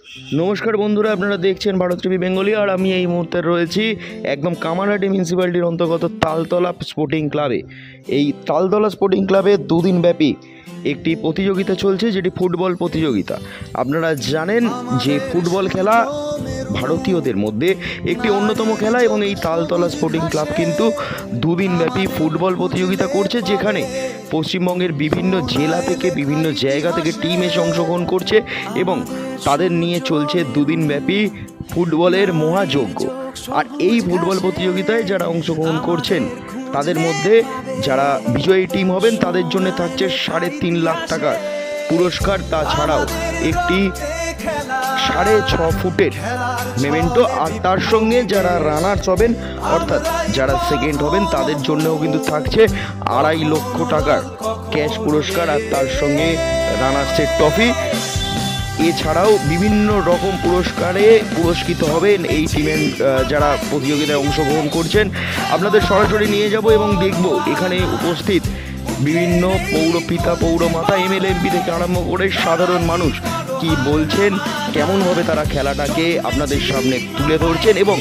নমস্কার বন্ধুরা, আপনারা দেখছেন ভারত টিভি বেঙ্গলি। আর আমি এই মুহূর্তে রয়েছি একদম কামারহাটি মিউনিসিপ্যালিটির অন্তর্গত তালতলা স্পোর্টিং ক্লাবে। এই তালতলা স্পোর্টিং ক্লাবে দুদিন ব্যাপী একটি প্রতিযোগিতা চলছে, যেটি ফুটবল প্রতিযোগিতা। আপনারা জানেন যে ফুটবল খেলা ভারতীয়দের মধ্যে একটি অন্যতম খেলা, এবং এই তালতলা স্পোর্টিং ক্লাব কিন্তু দুদিন ব্যাপী ফুটবল প্রতিযোগিতা করছে, যেখানে পশ্চিমবঙ্গের বিভিন্ন জেলা থেকে বিভিন্ন জায়গা থেকে টিম এসে অংশগ্রহণ করছে, এবং তাদের নিয়ে চলছে দুদিন ব্যাপী ফুটবলের মহাযজ্ঞ। আর এই ফুটবল প্রতিযোগিতায় যারা অংশগ্রহণ করছেন তাদের মধ্যে যারা বিজয়ী টিম হবেন তাদের জন্য থাকছে 3.5 লাখ টাকার পুরস্কার। তাছাড়াও একটি 6.5 ফুটের মেমেন্টো, আর তার সঙ্গে যারা রানার্স হবেন অর্থাৎ যারা সেকেন্ড হবেন তাদের জন্যও কিন্তু থাকছে 2.5 লক্ষ টাকার ক্যাশ পুরস্কার, আর তার সঙ্গে রানার্সের ট্রফি। এছাড়াও বিভিন্ন রকম পুরস্কারে পুরস্কৃত হবেন এই টিমের যারা প্রতিযোগিতায় অংশগ্রহণ করছেন। আপনাদের সরাসরি নিয়ে যাব এবং দেখব এখানে উপস্থিত বিভিন্ন পৌরপিতা, পৌরমাতা, এমএলএ, এমপি থেকে আরম্ভ করে সাধারণ মানুষ কি বলছেন, কেমনভাবে তারা খেলাটাকে আপনাদের সামনে তুলে ধরছেন, এবং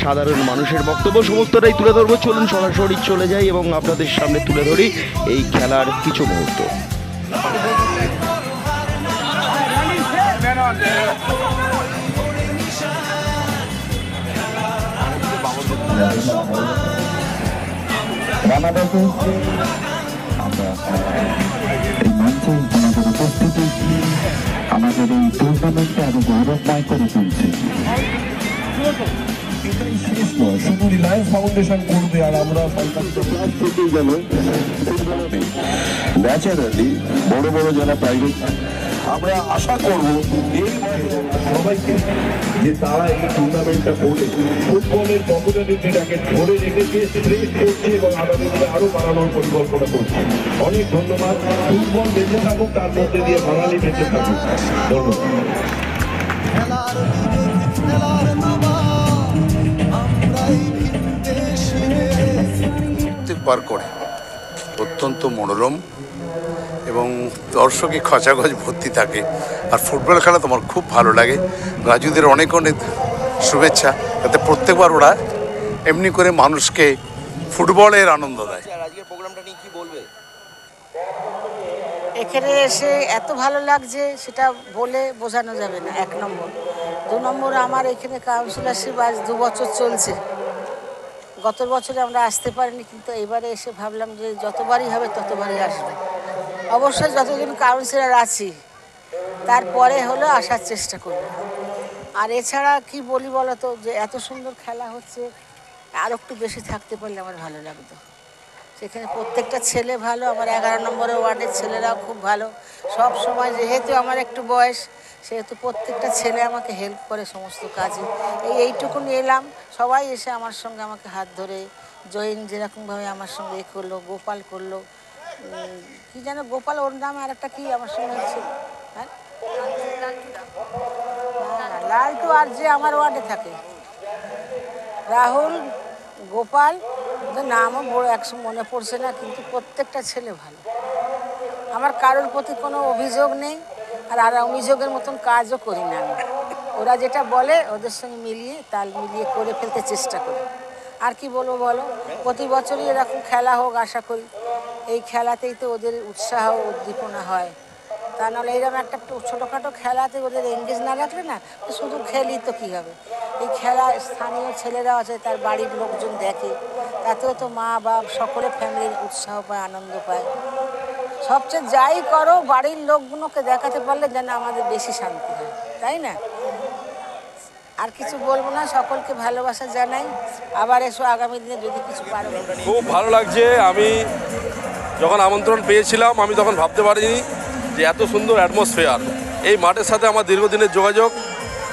সাধারণ মানুষের বক্তব্য সমস্তটাই তুলে ধরবো। চলুন সরাসরি চলে যাই এবং আপনাদের সামনে তুলে ধরি এই খেলার কিছু মুহূর্ত। আমাদের এই টুর্নামেন্টে আরো গৌরবময় করে তুলছে। এটাই শেষ নয়, শুধু রিলায়েন্স ফাউন্ডেশন করবে আর আমরা ন্যাচারালি বড় বড় যারা প্রাইভেট, আমরা আশা করব এই সবাইকে যে তারা এই টুর্নামেন্টটা করে ফুটবলের পপুলারিটিটাকে ধরে রেখেছে, স্প্রেড করছে এবং আগামী দিনে আরো বাড়ানোর পরিকল্পনা করছে। অনেক ধন্যবাদ। ফুটবল বেঁচে থাকুক, তার মধ্যে দিয়ে বাঙালি বেঁচে থাকুক। ধন্যবাদ। প্রত্যেকবার করে অত্যন্ত মনোরম এবং দর্শকে খচাখচ ভর্তি থাকে। আর ফুটবল খেলা তোমার খুব ভালো লাগে। রাজুদের অনেক অনেক শুভেচ্ছা, যাতে প্রত্যেকবার ওরা এমনি করে মানুষকে ফুটবলের আনন্দ দেয়। আজকের প্রোগ্রামটা নিয়ে কি বলবে? এখানে এসে এত ভালো লাগছে সেটা বলে বোঝানো যাবে না। 1 নম্বর। 2 নম্বর, আমার এখানে কাউন্সিলরশিপ আজ 2 বছর চলছে। গত বছরে আমরা আসতে পারিনি, কিন্তু এবারে এসে ভাবলাম যে যতবারই হবে ততবারই আসবে। অবশ্যই যতদিন কাউন্সিলর আছি তারপরে হলো আসার চেষ্টা করব। আর এছাড়া কি বলি বলো তো, যে এত সুন্দর খেলা হচ্ছে, আর একটু বেশি থাকতে পারলে আমার ভালো লাগতো। সেখানে প্রত্যেকটা ছেলে ভালো, আমার 11 নম্বরের ওয়ার্ডের ছেলেরাও খুব ভালো। সব সময় যেহেতু আমার একটু বয়স, সেহেতু প্রত্যেকটা ছেলে আমাকে হেল্প করে সমস্ত কাজে। এইটুকুনি এলাম, সবাই এসে আমার সঙ্গে আমাকে হাত ধরে জয়েন যেরকমভাবে আমার সঙ্গে করলো। গোপাল করলো, কি যেন গোপাল, ওর নামে আর একটা কি আমার সঙ্গে ছিল, হ্যাঁ লালটু, আর যে আমার ওয়ার্ডে থাকে রাহুল, গোপাল, নামও বড় একশো মনে পড়ছে না, কিন্তু প্রত্যেকটা ছেলে ভালো। আমার কারোর প্রতি কোনো অভিযোগ নেই, আর অভিযোগের মতন কাজও করি না আমি। ওরা যেটা বলে ওদের সঙ্গে মিলিয়ে তাল মিলিয়ে করে ফেলতে চেষ্টা করি। আর কি বলবো বলো, প্রতি বছরই এরকম খেলা হোক আশা করি। এই খেলাতেই তো ওদের উৎসাহ উদ্দীপনা হয়। তা নাহলে এইরকম একটা ছোটোখাটো খেলাতে ওদের এঙ্গেজ না রাখলে না, শুধু খেলি তো কী হবে। এই খেলা স্থানীয় ছেলেরা আছে, তার বাড়ির লোকজন দেখে, তাতেও তো মা বাপ সকলে ফ্যামিলির উৎসাহ পায়, আনন্দ পায়। সবচেয়ে যাই করো বাড়ির লোকগুলোকে দেখাতে পারলে যেন আমাদের বেশি শান্তি হয়, তাই না? আর কিছু বলবো না, সকলকে ভালোবাসা জানাই। আবার এসো আগামী দিনে যদি কিছু পারো। খুব ভালো লাগছে। আমি যখন আমন্ত্রণ পেয়েছিলাম আমি তখন ভাবতে পারিনি যে এত সুন্দর অ্যাটমসফিয়ার। এই মাঠের সাথে আমার দীর্ঘদিনের যোগাযোগ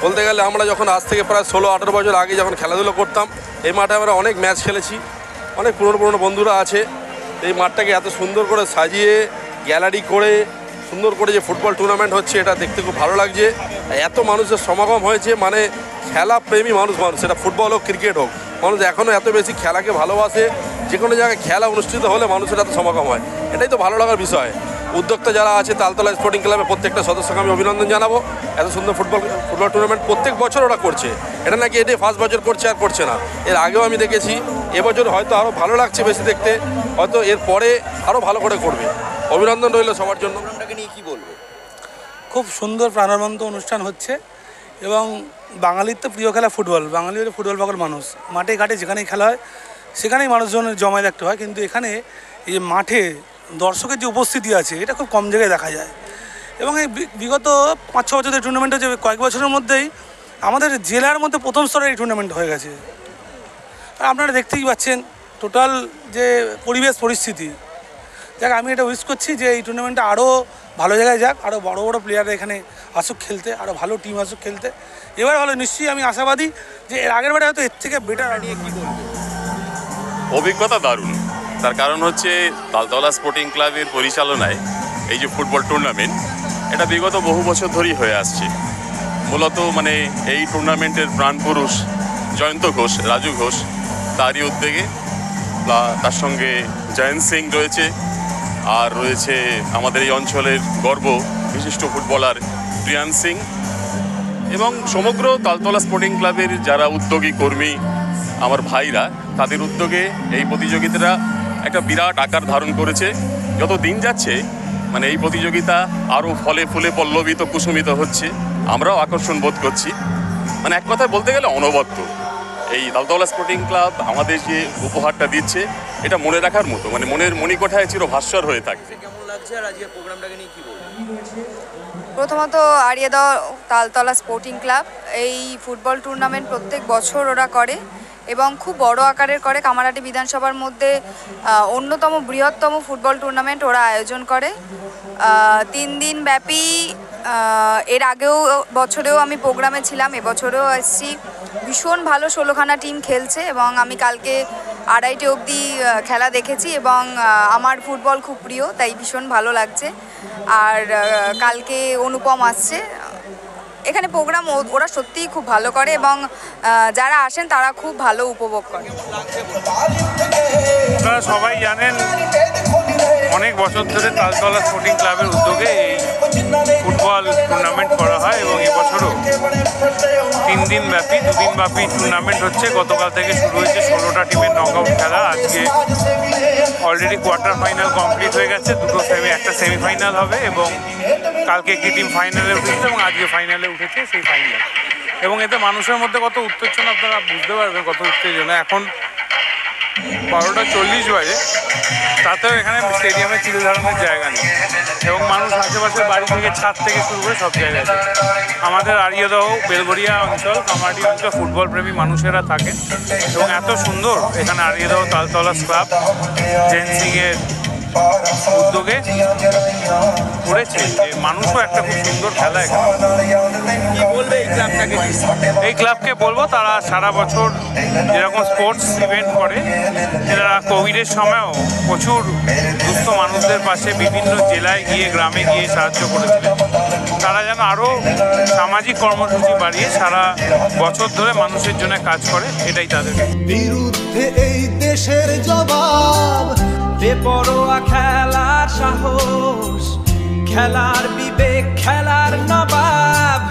বলতে গেলে, আমরা যখন আজ থেকে প্রায় 16-18 বছর আগে যখন খেলাধুলো করতাম, এই মাঠে আমরা অনেক ম্যাচ খেলেছি। অনেক পুরনো বন্ধুরা আছে। এই মাঠটাকে এত সুন্দর করে সাজিয়ে গ্যালারি করে সুন্দর করে যে ফুটবল টুর্নামেন্ট হচ্ছে, এটা দেখতে খুব ভালো লাগছে। এত মানুষের সমাগম হয়েছে, মানে খেলা প্রেমী মানুষ, সেটা ফুটবল হোক ক্রিকেট হোক, মানুষ এখনও এত বেশি খেলাকে ভালোবাসে। যে কোনো জায়গায় খেলা অনুষ্ঠিত হলে মানুষের এত সমাগম হয়, এটাই তো ভালো লাগার বিষয়। উদ্যোক্তা যারা আছে তালতলা স্পোর্টিং ক্লাবের প্রত্যেকটা সদস্যকে আমি অভিনন্দন জানাবো। এত সুন্দর ফুটবল টুর্নামেন্ট প্রত্যেক বছর ওরা করছে, এটা নাকি এটাই ফার্স্ট বছর করছে আর করছে না, এর আগেও আমি দেখেছি। এবছর হয়তো আরও ভালো লাগছে বেশি দেখতে, হয়তো এর পরে আরও ভালো করে করবে। অভিনন্দন রইল সবার জন্য। প্রোগ্রামটাকে নিয়ে কী বলবো? খুব সুন্দর প্রাণবন্ত অনুষ্ঠান হচ্ছে এবং বাঙালির তো প্রিয় খেলা ফুটবল, বাঙালি হলো ফুটবল পাগল মানুষ। মাঠে ঘাটে যেখানেই খেলা হয় সেখানেই মানুষজন জমায় দেখতে হয়, কিন্তু এখানে এই মাঠে দর্শকের যে উপস্থিতি আছে এটা খুব কম জায়গায় দেখা যায়। এবং এই বিগত 5-6 বছরের টুর্নামেন্ট হচ্ছে, কয়েক বছরের মধ্যেই আমাদের জেলার মধ্যে প্রথম স্তরে এই টুর্নামেন্ট হয়ে গেছে। আর আপনারা দেখতেই পাচ্ছেন টোটাল যে পরিস্থিতি। দেখ, আমি এটা উইশ করছি যে এই টুর্নামেন্টটা আরও ভালো জায়গায় যাক, আরও বড় বড় প্লেয়াররা এখানে আসুক খেলতে, আরও ভালো টিম আসুক খেলতে। এবার হলো নিশ্চয়ই আমি আশাবাদী যে এর আগের বারে হয়তো এর থেকে বেটার। নিয়ে কী বলবো? অভিজ্ঞতা দারুণ। তার কারণ হচ্ছে তালতলা স্পোর্টিং ক্লাবের পরিচালনায় এই যে ফুটবল টুর্নামেন্ট, এটা বিগত বহু বছর ধরেই হয়ে আসছে। মূলত মানে এই টুর্নামেন্টের প্রাণপুরুষ জয়ন্ত ঘোষ, রাজু ঘোষ, তারই উদ্যোগে। তার সঙ্গে জয়ন্ত সিং রয়েছে, আর রয়েছে আমাদের এই অঞ্চলের গর্ব বিশিষ্ট ফুটবলার প্রিয়ান সিং, এবং সমগ্র তালতলা স্পোর্টিং ক্লাবের যারা উদ্যোগী কর্মী আমার ভাইরা, তাদের উদ্যোগে এই প্রতিযোগিতাটা একটা বিরাট আকার ধারণ করেছে। যত দিন যাচ্ছে মানে এই প্রতিযোগিতা আরও ফলে ফুলে পল্লবিত কুসুমিত হচ্ছে, আমরাও আকর্ষণ বোধ করছি। মানে এক কথায় বলতে গেলে অনবদ্য এই তালতলা স্পোর্টিং ক্লাব আমাদের যে উপহারটা দিচ্ছে এটা মনে রাখার মতো, মানে মনের মণিকোঠায় চিরভাস্বর হয়ে থাকবে। কেমন লাগছে আর আজকের প্রোগ্রামটাকে নিয়ে কী বলবো? প্রথমত আরিয়াদহ তালতলা স্পোর্টিং ক্লাব এই ফুটবল টুর্নামেন্ট প্রত্যেক বছর ওরা করে এবং খুব বড় আকারের করে। কামারহাটি বিধানসভার মধ্যে অন্যতম বৃহত্তম ফুটবল টুর্নামেন্ট ওরা আয়োজন করে 3 দিন ব্যাপী। এর আগেও বছরেও আমি প্রোগ্রামে ছিলাম, এবছরেও এসেছি। ভীষণ ভালো 16খানা টিম খেলছে এবং আমি কালকে 2:30 অবধি খেলা দেখেছি এবং আমার ফুটবল খুব প্রিয়, তাই ভীষণ ভালো লাগছে। আর কালকে অনুপম আসছে। এখানে প্রোগ্রাম ওরা সত্যিই খুব ভালো করে এবং যারা আসেন তারা খুব ভালো উপভোগ করে। আপনারা সবাই জানেন অনেক বছর ধরে তালতলা স্পোর্টিং ক্লাবের উদ্যোগে এই ফুটবল টুর্নামেন্ট করা হয় এবং এবছরও 3 দিন ব্যাপী 2 দিন ব্যাপী টুর্নামেন্ট হচ্ছে। গতকাল থেকে শুরু হয়েছে 16টা টিমের নকআউট খেলা। আজকে অলরেডি কোয়ার্টার ফাইনাল কমপ্লিট হয়ে গেছে, একটা সেমিফাইনাল হবে এবং কালকে একটি টিম ফাইনালে উঠেছে এবং আজকে ফাইনালে উঠেছে সেই ফাইনাল। এবং এতে মানুষের মধ্যে কত উত্তেজনা আপনারা বুঝতে পারবেন, কত উত্তেজনা। এখন 12:40 বাজে, তাতেও এখানে স্টেডিয়ামে চিল ধারণের জায়গা নেই এবং মানুষ আশেপাশের বাড়ি থেকে ছাদ থেকে শুরু করে সব জায়গায়। আমাদের আরিয়াদহ বেলগড়িয়া অঞ্চল, কামারহাটি অঞ্চল ফুটবল প্রেমী মানুষেরা থাকেন এবং এত সুন্দর এখানে আরিয়াদহ তালতলা ক্লাব জয়ন্ত সিংয়ের উদ্যোগে করেছে যে মানুষও একটা খুব সুন্দর খেলা এখানে। কী বলবে এই ক্লাবটাকে? এই ক্লাবকে বলবো তারা সারা বছর যেরকম স্পোর্টস ইভেন্ট করে, এরা কোভিডের সময়ও প্রচুর দুস্থ মানুষদের পাশে বিভিন্ন জেলায় গিয়ে গ্রামে গিয়ে সাহায্য করেছিলেন। তারা যেন আরও সামাজিক কর্মসূচি বাড়িয়ে সারা বছর ধরে মানুষের জন্য কাজ করে, এটাই তাদের বিরুদ্ধে এই দেশের জবাব। বেপরোয়া খেলার সাহস, খেলার বিবেক, খেলার নবাব,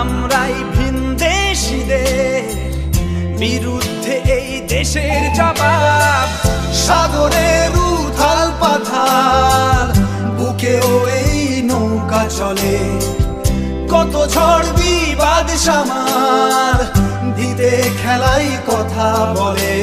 আমরাই ভিনদেশীদের বিরুদ্ধে এই দেশের জবাব। সাগরের উথাল পাথাল বুকেও এই নৌকা চলে, কত ঝড় বিবাদ সামাল দিতে খেলাই কথা বলে।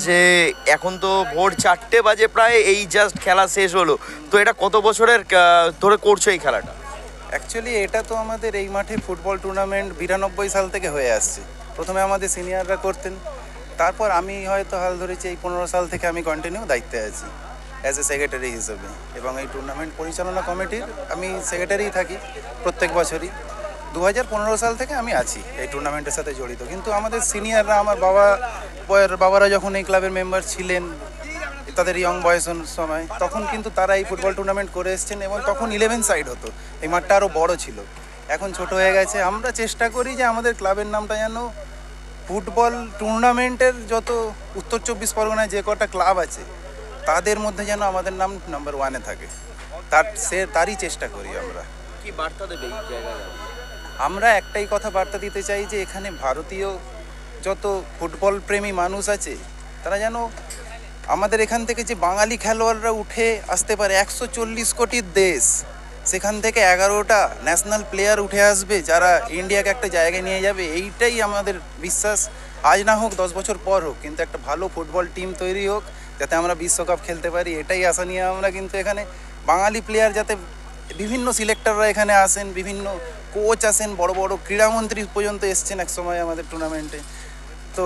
যে এখন তো ভোর 4টে বাজে প্রায়, এই জাস্ট খেলা শেষ হলো, তো এটা কত বছরের ধরে করছো এই খেলাটা? অ্যাকচুয়ালি এটা তো আমাদের এই মাঠে ফুটবল টুর্নামেন্ট 92 সাল থেকে হয়ে আসছে। প্রথমে আমাদের সিনিয়ররা করতেন, তারপর আমি হয়তো হাল ধরেছি এই 15 সাল থেকে আমি কন্টিনিউ দায়িত্বে আছি অ্যাজ এ সেক্রেটারি হিসেবে, এবং এই টুর্নামেন্ট পরিচালনা কমিটির আমি সেক্রেটারিই থাকি প্রত্যেক বছরই। 2015 সাল থেকে আমি আছি এই টুর্নামেন্টের সাথে জড়িত। কিন্তু আমাদের সিনিয়ররা, আমার বাবারা যখন এই ক্লাবের মেম্বার ছিলেন তাদের ইয়ং বয়সের সময়, তখন কিন্তু তারা এই ফুটবল টুর্নামেন্ট করে এসছেন, এবং তখন 11 সাইড হতো, এই মাঠটা আরও বড় ছিল, এখন ছোট হয়ে গেছে। আমরা চেষ্টা করি যে আমাদের ক্লাবের নামটা যেন ফুটবল টুর্নামেন্টের যত উত্তর 24 পরগনায় যে কটা ক্লাব আছে তাদের মধ্যে যেন আমাদের নাম নাম্বার 1-এ থাকে, তারই চেষ্টা করি আমরা। কি বার্তা দেবে এই জায়গায়? আমরা একটাই কথা বার্তা দিতে চাই যে এখানে ভারতীয় যত ফুটবল প্রেমী মানুষ আছে তারা যেন আমাদের এখান থেকে যে বাঙালি খেলোয়াড়রা উঠে আসতে পারে, 140 কোটির দেশ, সেখান থেকে 11টা ন্যাশনাল প্লেয়ার উঠে আসবে যারা ইন্ডিয়াকে একটা জায়গায় নিয়ে যাবে, এইটাই আমাদের বিশ্বাস। আজ না হোক 10 বছর পর হোক, কিন্তু একটা ভালো ফুটবল টিম তৈরি হোক যাতে আমরা বিশ্বকাপ খেলতে পারি, এটাই আশা নিয়ে আমরা কিন্তু এখানে বাঙালি প্লেয়ার যাতে বিভিন্ন সিলেক্টররা এখানে আসেন, বিভিন্ন কোচ আসেন, বড় বড় ক্রীড়ামন্ত্রী পর্যন্ত এসছেন এক সময় আমাদের টুর্নামেন্টে, তো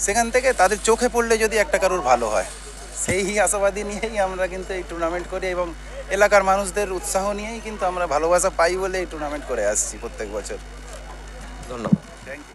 সেখান থেকে তাদের চোখে পড়লে যদি একটা কারোর ভালো হয়, সেই আশাবাদী নিয়েই আমরা কিন্তু এই টুর্নামেন্ট করি, এবং এলাকার মানুষদের উৎসাহ নিয়েই কিন্তু আমরা ভালোবাসা পাই বলে এই টুর্নামেন্ট করে আসছি প্রত্যেক বছর। ধন্যবাদ। Thank you.